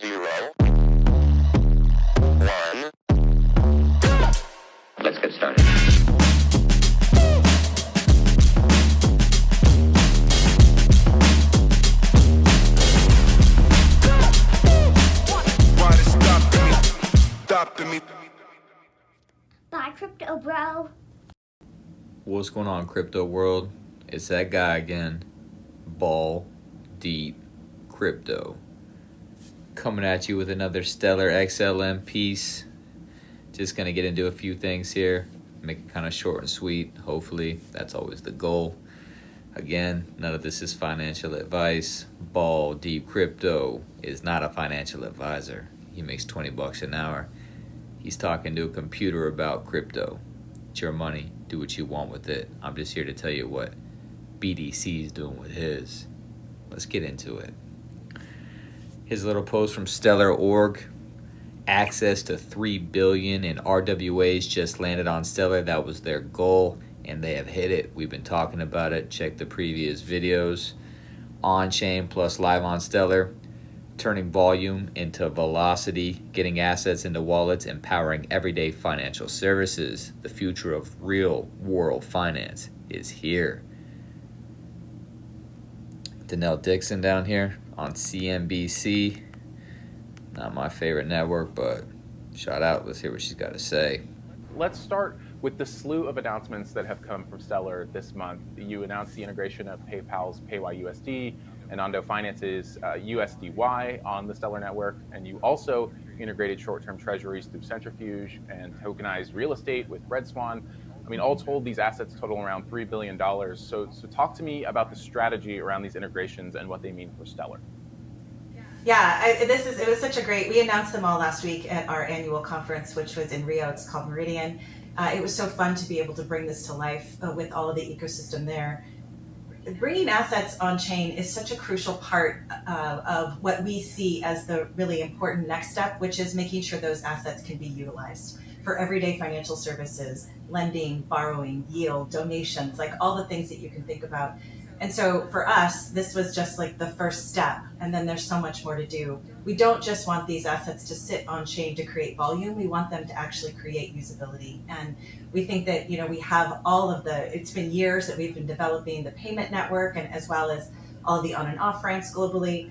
0, 1. Let's get started. Why they stopping me? Bye, crypto bro. What's going on, crypto world? It's that guy again, Ball Deep Crypto, coming at you with another stellar XLM piece. Just gonna get into a few things here, make it kind of short and sweet. Hopefully, that's always the goal. Again, none of this is financial advice. Ball Deep Crypto is not a financial advisor. He makes $20 an hour. He's talking to a computer about crypto. It's your money. Do what you want with it. I'm just here to tell you what BDC is doing with his. Let's get into it. His little post from Stellar.org. Access to 3 billion in RWAs just landed on Stellar. That was their goal, and they have hit it. We've been talking about it. Check the previous videos. On-chain plus live on Stellar. Turning volume into velocity, getting assets into wallets, empowering everyday financial services. The future of real world finance is here. Danelle Dixon down here on CNBC. Not my favorite network, but shout out. Let's hear what she's got to say. Let's start with the slew of announcements that have come from Stellar this month. You announced the integration of PayPal's PayYUSD and Ondo Finance's USDY on the Stellar network, and you also integrated short-term treasuries through Centrifuge and tokenized real estate with Red Swan. I mean, all told, these assets total around $3 billion. So talk to me about the strategy around these integrations and what they mean for Stellar. Yeah, it was such a great, we announced them all last week at our annual conference, which was in Rio. It's called Meridian. It was so fun to be able to bring this to life with all of the ecosystem there. Bringing assets on chain is such a crucial part of what we see as the really important next step, which is making sure those assets can be utilized for everyday financial services, lending, borrowing, yield, donations, like all the things that you can think about. And so for us, this was just like the first step, and then there's so much more to do. We don't just want these assets to sit on chain to create volume. We want them to actually create usability. And we think that, we have all of it's been years that we've been developing the payment network, and as well as all of the on and off ramps globally.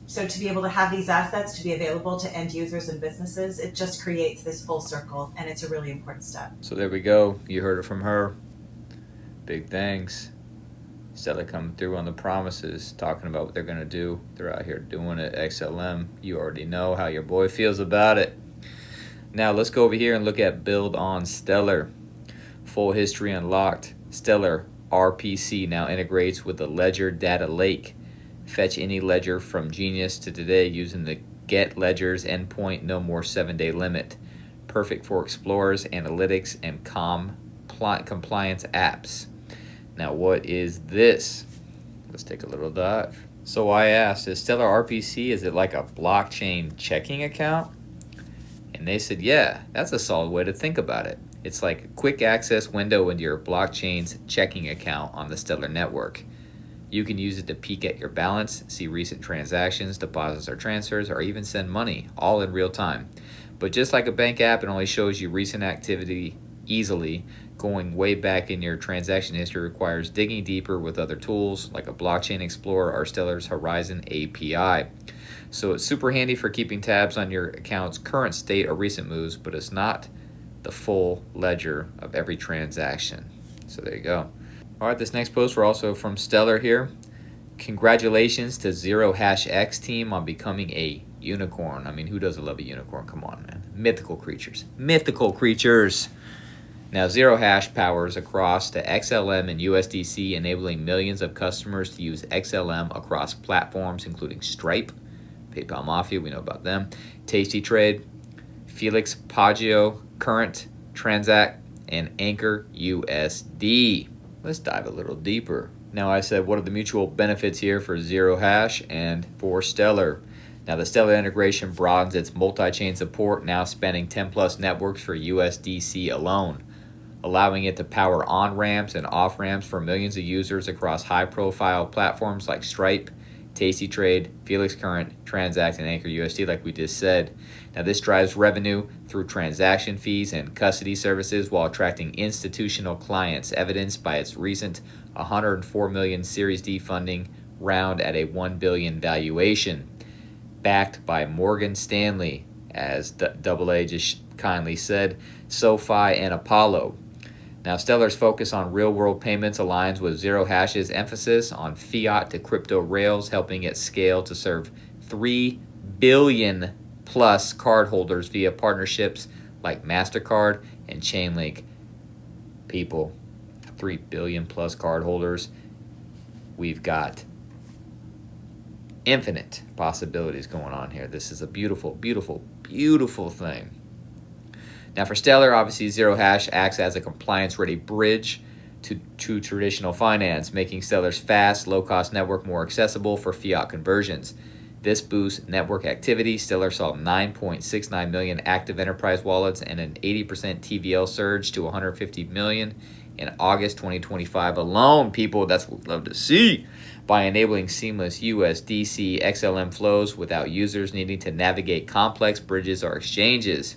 So to be able to have these assets to be available to end users and businesses, it just creates this full circle, and it's a really important step. So there we go. You heard it from her. Big thanks. Stellar coming through on the promises, talking about what they're going to do. They're out here doing it. XLM, you already know how your boy feels about it. Now let's go over here and look at Build on Stellar. Full history unlocked. Stellar RPC now integrates with the Ledger Data Lake. Fetch any ledger from Genius to today using the Get Ledgers endpoint, no more 7-day limit. Perfect for explorers, analytics, and compliance apps. Now, what is this? Let's take a little dive. So I asked, is Stellar RPC, is it like a blockchain checking account? And they said, yeah, that's a solid way to think about it. It's like a quick access window into your blockchain's checking account on the Stellar network. You can use it to peek at your balance, see recent transactions, deposits or transfers, or even send money, all in real time. But just like a bank app, it only shows you recent activity easily. Going way back in your transaction history requires digging deeper with other tools like a blockchain explorer or Stellar's Horizon API. So it's super handy for keeping tabs on your account's current state or recent moves, but it's not the full ledger of every transaction. So there you go. All right, this next post, we're also from Stellar here. Congratulations to Zero Hash X team on becoming a unicorn. I mean, who doesn't love a unicorn? Come on, man. Mythical creatures. Mythical creatures. Now, Zero Hash powers across to XLM and USDC, enabling millions of customers to use XLM across platforms including Stripe, PayPal Mafia, we know about them, Tasty Trade, Felix Pagio, Current, Transact, and Anchor USD. Let's dive a little deeper. Now, I said, what are the mutual benefits here for Zero Hash and for Stellar? Now, the Stellar integration broadens its multi-chain support, now spanning 10 plus networks for USDC alone, allowing it to power on-ramps and off-ramps for millions of users across high-profile platforms like Stripe, Tasty Trade, Felix Current, Transact, and Anchor USD, like we just said. Now, this drives revenue through transaction fees and custody services while attracting institutional clients, evidenced by its recent $104 million Series D funding round at a $1 billion valuation, backed by Morgan Stanley, as AA just kindly said, SoFi, and Apollo. Now, Stellar's focus on real-world payments aligns with Zero Hash's emphasis on fiat to crypto rails, helping it scale to serve 3 billion plus cardholders via partnerships like MasterCard and Chainlink. People, 3 billion plus cardholders. We've got infinite possibilities going on here. This is a beautiful, beautiful, beautiful thing. Now, for Stellar, obviously, Zero Hash acts as a compliance-ready bridge to traditional finance, making Stellar's fast, low-cost network more accessible for fiat conversions. This boosts network activity. Stellar saw 9.69 million active enterprise wallets and an 80% TVL surge to 150 million in August 2025 alone. People, that's what we love to see. By enabling seamless USDC XLM flows without users needing to navigate complex bridges or exchanges.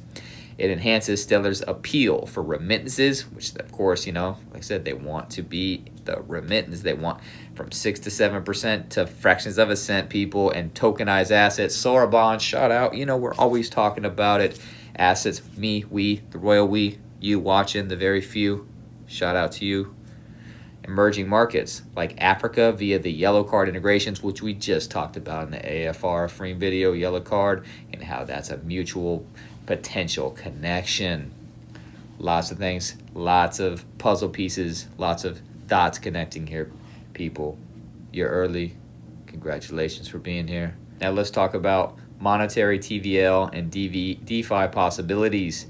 It enhances Stellar's appeal for remittances, which, of course, like I said, they want to be the remittance. They want from 6 to 7% to fractions of a cent, people, and tokenized assets. Sora bonds, shout out. We're always talking about it. Assets, me, we, the royal we, you watching, the very few. Shout out to you. Emerging markets like Africa via the yellow card integrations, which we just talked about in the AFR free video, yellow card, and how that's a mutual potential connection. Lots of things, lots of puzzle pieces, lots of dots connecting here, people. You're early. Congratulations for being here. Now let's talk about monetary TVL and DeFi possibilities.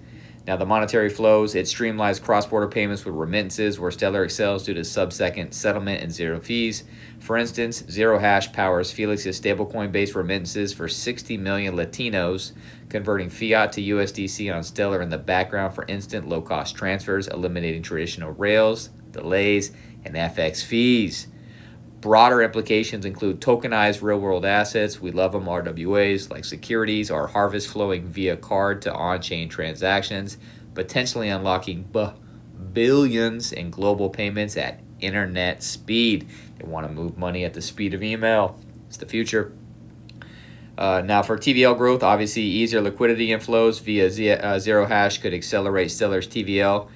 Now, the monetary flows, it streamlines cross-border payments with remittances, where Stellar excels due to sub-second settlement and zero fees. For instance, Zero Hash powers Felix's stablecoin-based remittances for 60 million Latinos, converting fiat to USDC on Stellar in the background for instant low-cost transfers, eliminating traditional rails, delays, and FX fees. Broader implications include tokenized real-world assets, we love them, RWAs, like securities, or harvest flowing via card to on-chain transactions, potentially unlocking billions in global payments at internet speed. They want to move money at the speed of email. It's the future. Now, for TVL growth, obviously, easier liquidity inflows via Zero Hash could accelerate Stellar's TVL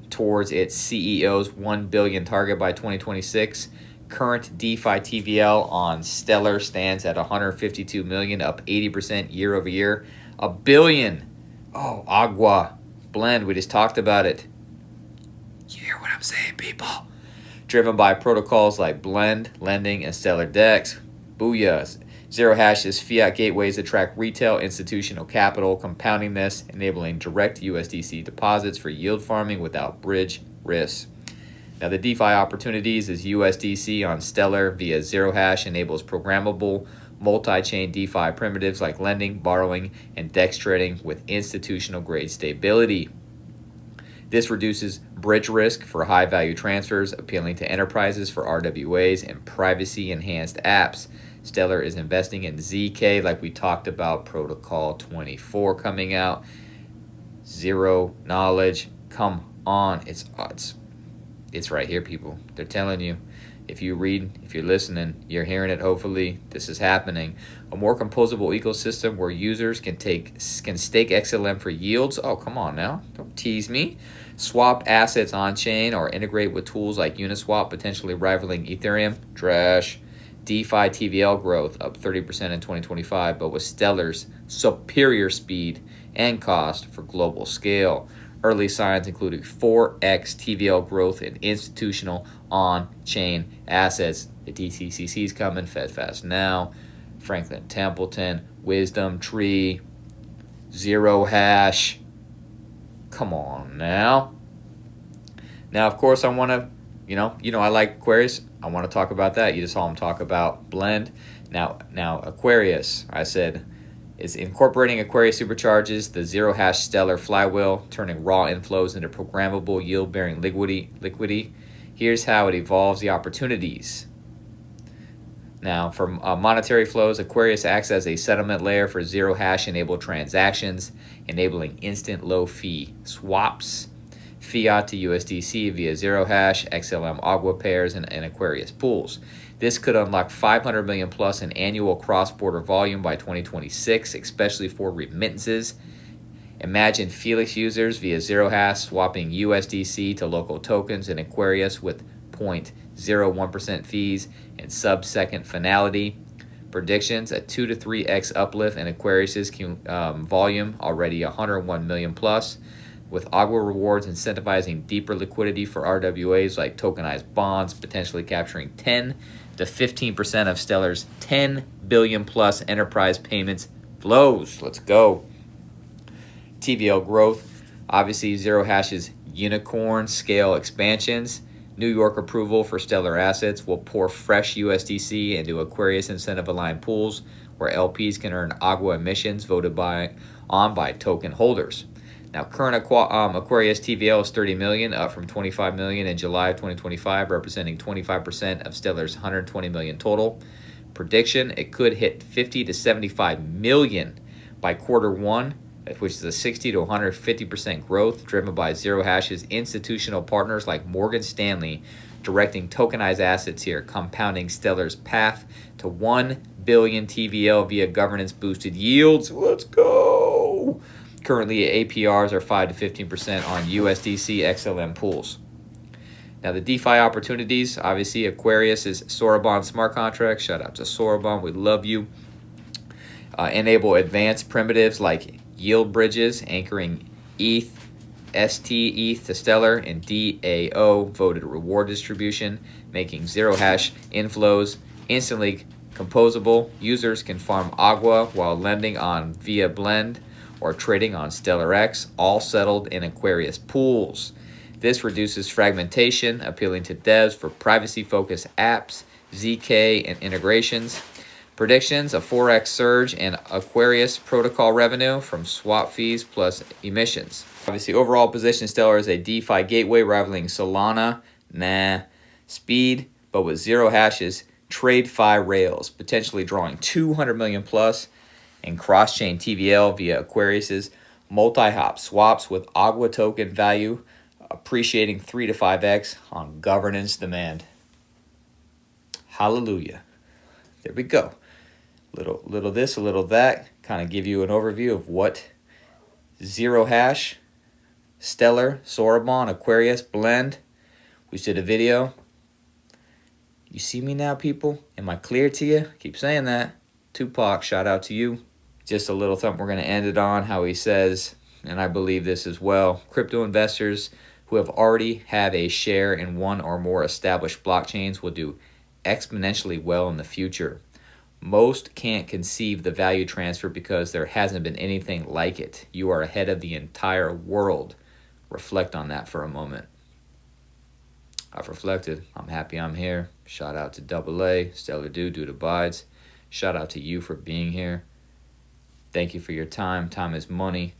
towards its CEO's 1 billion target by 2026. Current DeFi TVL on Stellar stands at 152 million, up 80% year over year. A billion. Oh, Agua. Blend, we just talked about it. You hear what I'm saying, people? Driven by protocols like Blend, Lending, and Stellar Dex. Booyah. Zero Hash's fiat gateways attract retail institutional capital, compounding this, enabling direct USDC deposits for yield farming without bridge risk. Now, the DeFi opportunities is USDC on Stellar via Zero Hash enables programmable multi-chain DeFi primitives like lending, borrowing, and DEX trading with institutional-grade stability. This reduces bridge risk for high-value transfers, appealing to enterprises for RWAs and privacy-enhanced apps. Stellar is investing in ZK, like we talked about, Protocol 24 coming out. Zero knowledge. Come on. It's right here, people. They're telling you. If you read, if you're listening, you're hearing it, hopefully. This is happening. A more composable ecosystem where users can stake XLM for yields. Oh, come on now. Don't tease me. Swap assets on-chain or integrate with tools like Uniswap, potentially rivaling Ethereum. Trash. DeFi TVL growth up 30% in 2025, but with Stellar's superior speed and cost for global scale. Early signs including 4x TVL growth in institutional on-chain assets. The DTCC's coming, FedFast Now, Franklin Templeton, Wisdom Tree, Zero Hash. Come on now. Now, of course, I want to, I like Aquarius. I want to talk about that. You just saw him talk about Blend. Now Aquarius, I said, is incorporating Aquarius supercharges the Zero Hash Stellar flywheel, turning raw inflows into programmable yield-bearing liquidity. Here's how it evolves the opportunities. Now, for monetary flows, Aquarius acts as a settlement layer for zero hash enabled transactions, enabling instant low fee swaps, fiat to USDC via zero hash, XLM Agua pairs, and Aquarius pools. This could unlock 500 million plus in annual cross-border volume by 2026, especially for remittances. Imagine Felix users via zero hash swapping USDC to local tokens in Aquarius with 0.01% fees and sub-second finality. Predictions, a 2 to 3x uplift in Aquarius's volume, already 101 million plus, with Agua rewards incentivizing deeper liquidity for RWAs like tokenized bonds, potentially capturing 10 to 15% of Stellar's 10 billion plus enterprise payments flows. Let's go. TVL growth, obviously zero hash's unicorn scale expansions. New York approval for Stellar assets will pour fresh USDC into Aquarius incentive-aligned pools where LPs can earn Agua emissions voted on by token holders. Now, current Aquarius TVL is 30 million, up from 25 million in July of 2025, representing 25% of Stellar's 120 million total. Prediction, it could hit 50 to 75 million by Q1, which is a 60 to 150% growth driven by zero hash's institutional partners like Morgan Stanley directing tokenized assets here, compounding Stellar's path to 1 billion TVL via governance boosted yields. Let's go. Currently, APRs are 5 to 15% on USDC XLM pools. Now, the DeFi opportunities, obviously, Aquarius is Sorabon smart contract. Shout out to Sorabon. We love you. Enable advanced primitives like yield bridges anchoring ETH, ST ETH to Stellar, and DAO voted reward distribution, making zero hash inflows instantly composable. Users can farm Agua while lending on via Blend or trading on Stellar X, all settled in Aquarius pools. This reduces fragmentation, appealing to devs for privacy-focused apps, ZK, and integrations. Predictions, a 4x surge in Aquarius protocol revenue from swap fees plus emissions. Obviously, overall position Stellar is a DeFi gateway rivaling Solana, Speed, but with zero hashes, TradeFi rails, potentially drawing 200 million plus in cross-chain TVL via Aquarius's multi-hop swaps with Agua token value appreciating 3 to 5x on governance demand. Hallelujah. There we go. Little this, a little that, kind of give you an overview of what zero hash, Stellar, Sorabon, Aquarius, Blend. We just did a video. You see me now, people? Am I clear to you? Keep saying that. Tupac, shout out to you. Just a little something we're going to end it on, how he says, and I believe this as well, crypto investors who already have a share in one or more established blockchains will do exponentially well in the future. Most can't conceive the value transfer because there hasn't been anything like it. You are ahead of the entire world. Reflect on that for a moment. I've reflected. I'm happy I'm here. Shout out to AA, Stellar Dude Abides. Shout out to you for being here. Thank you for your time. Time is money.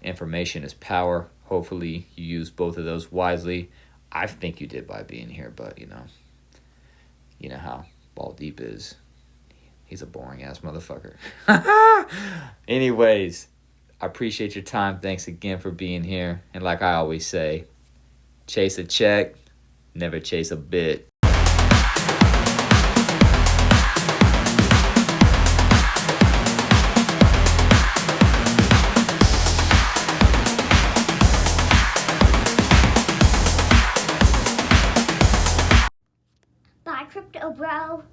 Information is power. Hopefully you use both of those wisely. I think you did by being here, but you know how Ball Deep is. He's a boring ass motherfucker. Anyways, I appreciate your time. Thanks again for being here. And like I always say, chase a check, never chase a bit. Bye, crypto bro.